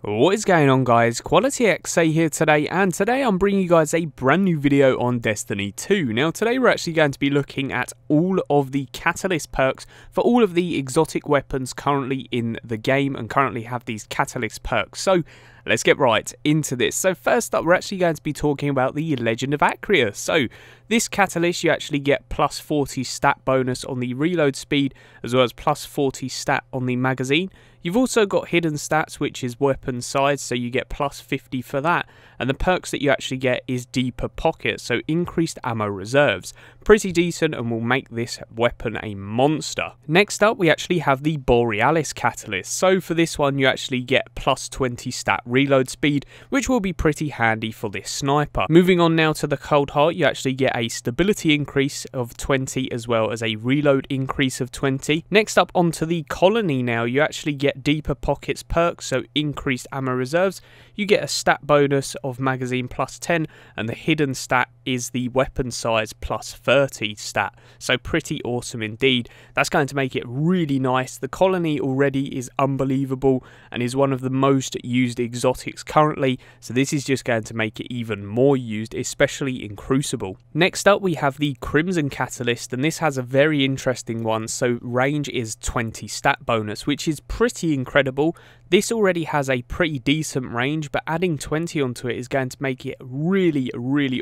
What is going on, guys? Quality XA here today, and today I'm bringing you guys a brand new video on Destiny 2. Now today we're actually going to be looking at all of the catalyst perks for all of the exotic weapons currently in the game and currently have these catalyst perks. So let's get right into this. So first up, we're actually going to be talking about the Legend of Acria. So this catalyst, you actually get plus 40 stat bonus on the reload speed, as well as plus 40 stat on the magazine. You've also got hidden stats, which is weapon size, so you get plus 50 for that. And the perks that you actually get is deeper pockets, so increased ammo reserves. Pretty decent and will make this weapon a monster. Next up, we actually have the Borealis catalyst. So for this one, you actually get plus 20 stat reload speed, which will be pretty handy for this sniper. Moving on now to the Cold Heart, you actually get a stability increase of 20 as well as a reload increase of 20. Next up onto the Colony now, you actually get deeper pockets perks, so increased ammo reserves. You get a stat bonus of magazine plus 10, and the hidden stat is the weapon size plus 30 stat. So pretty awesome indeed. That's going to make it really nice. The Colony already is unbelievable and is one of the most used exotics currently, so this is just going to make it even more used, especially in Crucible. Next up we have the Crimson catalyst, and this has a very interesting one. So range is 20 stat bonus, which is pretty incredible. This already has a pretty decent range, but adding 20 onto it is going to make it really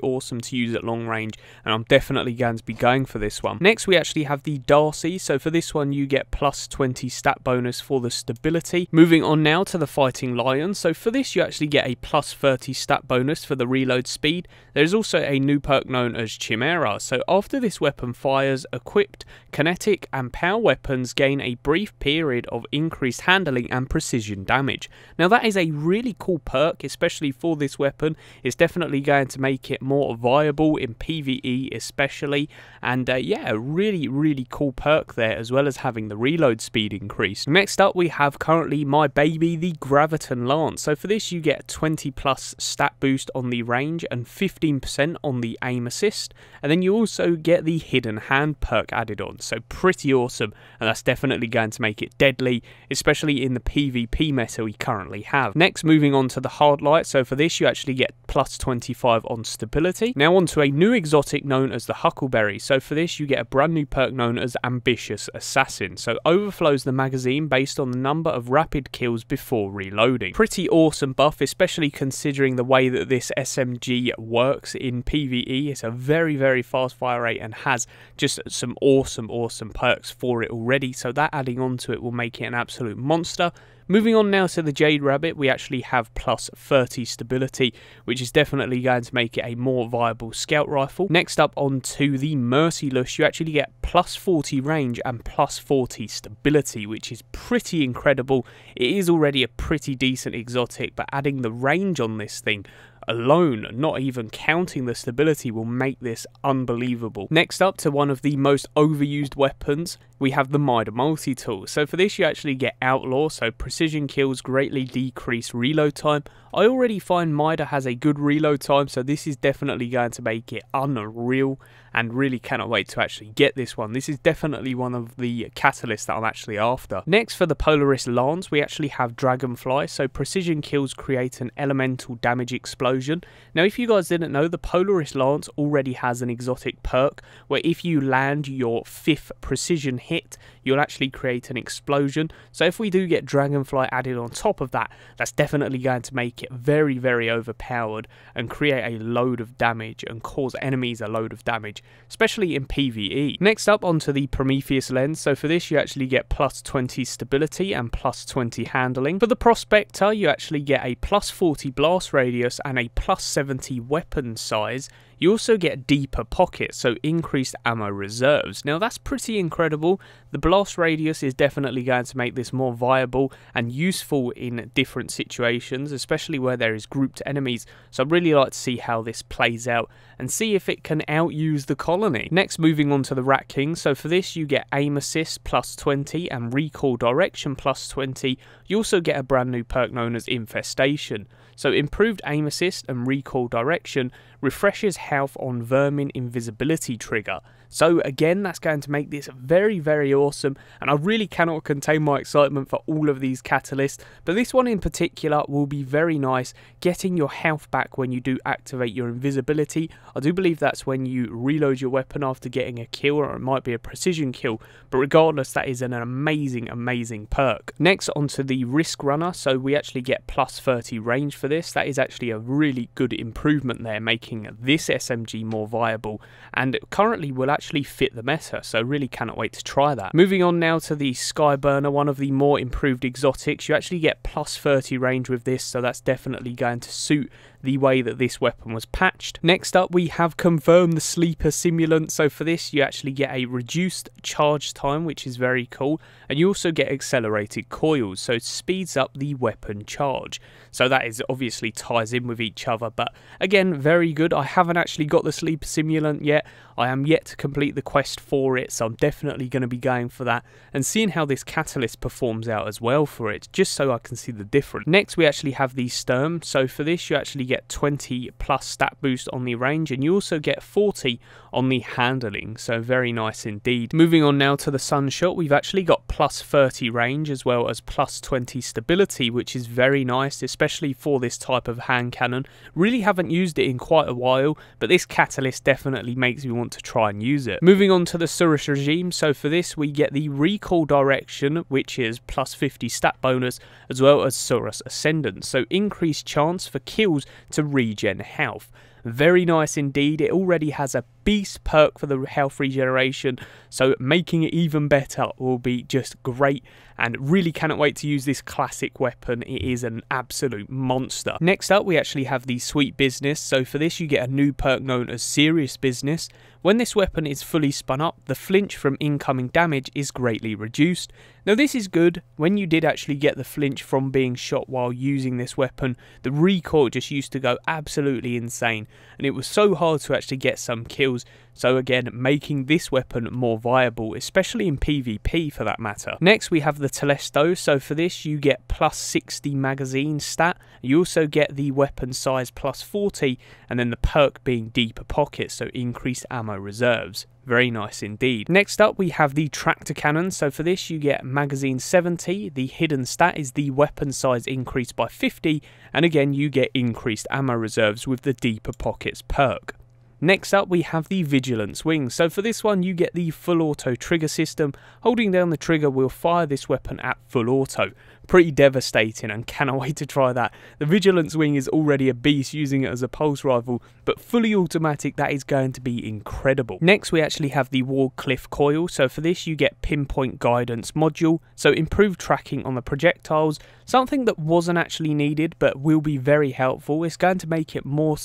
awesome to use at long range, and I'm definitely going to be going for this one. Next we actually have the Darcy. So for this one you get plus 20 stat bonus for the stability. Moving on now to the Fighting Lion. So for this you actually get a plus 30 stat bonus for the reload speed. There's also a new perk known as Chimera. So after this weapon fires, equipped kinetic and power weapons gain a brief period of increased handling and precision damage. Now that is a really cool perk, especially for this weapon. It's definitely going to make it more viable in PvE especially, and yeah, a really cool perk there, as well as having the reload speed increase. Next up we have currently my baby, the Graviton Lance. So for this you get 20 plus stat boost on the range and 15% on the aim assist, and then you also get the hidden hand perk added on. So pretty awesome, and that's definitely going to make it deadly, especially in the PvP meta we currently have. Next, moving on to the Hardlight. So for this you actually get plus 25 on stability. Now onto a new exotic known as the Huckleberry. So for this you get a brand new perk known as Ambitious Assassin. So overflows the magazine based on the number of rapid kills before reloading. Pretty awesome buff, especially considering the way that this SMG works in PvE. It's a very fast fire rate and has just some awesome perks for it already, so that adding on to it will make it an absolute monster. Moving on now to the Jade Rabbit, we actually have plus 30 stability, which is definitely going to make it a more viable scout rifle. Next up onto the Merciless, you actually get plus 40 range and plus 40 stability, which is pretty incredible. It is already a pretty decent exotic, but adding the range on this thing alone, not even counting the stability, will make this unbelievable. Next up to one of the most overused weapons, we have the Mida multi-tool. So for this you actually get Outlaw, so precision kills greatly decrease reload time. I already find Mida has a good reload time, so this is definitely going to make it unreal, and really cannot wait to actually get this one. This is definitely one of the catalysts that I'm actually after. Next, for the Polaris Lance, we actually have Dragonfly. So precision kills create an elemental damage explosion. Now if you guys didn't know, the Polaris Lance already has an exotic perk where if you land your 5th precision hit, you'll actually create an explosion. So if we do get Dragonfly added on top of that, that's definitely going to make it very overpowered and create a load of damage and cause enemies a load of damage, especially in PvE. Next up onto the Prometheus lens. So for this you actually get plus 20 stability and plus 20 handling. For the Prospector you actually get a plus 40 blast radius and a plus 70 weapon size. You also get deeper pockets, so increased ammo reserves. Now that's pretty incredible. The blast radius is definitely going to make this more viable and useful in different situations, especially where there is grouped enemies. So I'd really like to see how this plays out and see if it can outuse the Colony. Next, moving on to the Rat King. So for this you get aim assist plus 20 and recoil direction plus 20. You also get a brand new perk known as Infestation. So improved aim assist and recoil direction refreshes health on vermin invisibility trigger. So again, that's going to make this very, very awesome, and I really cannot contain my excitement for all of these catalysts, but this one in particular will be very nice, getting your health back when you do activate your invisibility. I do believe that's when you reload your weapon after getting a kill, or it might be a precision kill, but regardless, that is an amazing perk. Next, onto the Risk Runner. So we actually get plus 30 range for this. That is actually a really good improvement there, making this SMG more viable, and currently will actually fit the meta, so really cannot wait to try that. Moving on now to the Skyburner, one of the more improved exotics. You actually get plus 30 range with this, so that's definitely going to suit the way that this weapon was patched. Next up, we have confirmed the Sleeper Simulant. So for this, you actually get a reduced charge time, which is very cool, and you also get accelerated coils, so it speeds up the weapon charge. So that is obviously ties in with each other, but again, very good. I haven't actually got the Sleeper Simulant yet. I am yet to complete the quest for it, so I'm definitely going to be going for that and seeing how this catalyst performs out as well for it, just so I can see the difference. Next, we actually have the Sturm. So for this, you actually get 20 plus stat boost on the range, and you also get 40 on the handling, so very nice indeed. Moving on now to the Sunshot, we've actually got plus 30 range as well as plus 20 stability, which is very nice, especially for this type of hand cannon. Really haven't used it in quite a while, but this catalyst definitely makes me want to try and use it. Moving on to the Souris regime, so for this we get the recoil direction, which is plus 50 stat bonus, as well as Souris Ascendant, so increased chance for kills to regen health. Very nice indeed. It already has a beast perk for the health regeneration, so making it even better will be just great, and really cannot wait to use this classic weapon. It is an absolute monster. Next up, we actually have the Sweet Business. So for this, you get a new perk known as Serious Business. When this weapon is fully spun up, the flinch from incoming damage is greatly reduced. Now this is good. When you did actually get the flinch from being shot while using this weapon, the recoil just used to go absolutely insane, and it was so hard to actually get some kills. So again, making this weapon more viable, especially in PvP for that matter. Next, we have the Telesto. So for this, you get plus 60 magazine stat. You also get the weapon size plus 40, and then the perk being deeper pockets, so increased ammo reserves. Very nice indeed. Next up, we have the Tractor Cannon. So for this, you get magazine 70. The hidden stat is the weapon size increased by 50, and again, you get increased ammo reserves with the deeper pockets perk. Next up, we have the Vigilant Swing. So for this one, you get the full auto trigger system. Holding down the trigger will fire this weapon at full auto. Pretty devastating, and cannot wait to try that. The Vigilant Swing is already a beast using it as a pulse rifle, but fully automatic, that is going to be incredible. Next, we actually have the Warcliff Coil. So for this, you get pinpoint guidance module, so improved tracking on the projectiles, something that wasn't actually needed but will be very helpful. It's going to make it more,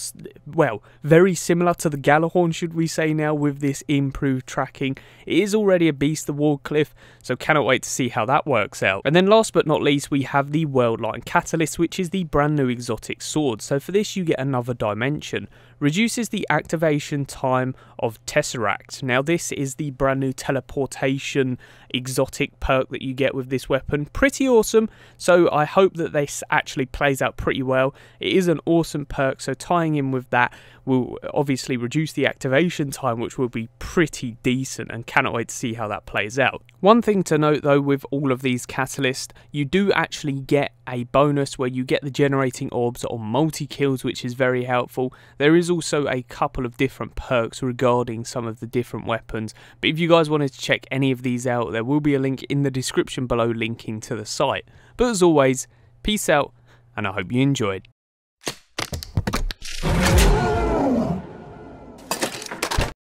well, very similar to the Galahorn, should we say now, with this improved tracking. It is already a beast, the Warcliff, so cannot wait to see how that works out. And then last but not least, we have the Worldline Catalyst, which is the brand new exotic sword. So for this, you get another dimension. Reduces the activation time of Tesseract. Now this is the brand new teleportation exotic perk that you get with this weapon. Pretty awesome, so I hope that this actually plays out pretty well. It is an awesome perk, so tying in with that will obviously reduce the activation time, which will be pretty decent, and cannot wait to see how that plays out. One thing to note though, with all of these catalysts, you do actually get a bonus where you get the generating orbs on multi-kills, which is very helpful. There is also a couple of different perks regarding some of the different weapons, but if you guys wanted to check any of these out, there will be a link in the description below linking to the site. But as always, peace out, and I hope you enjoyed.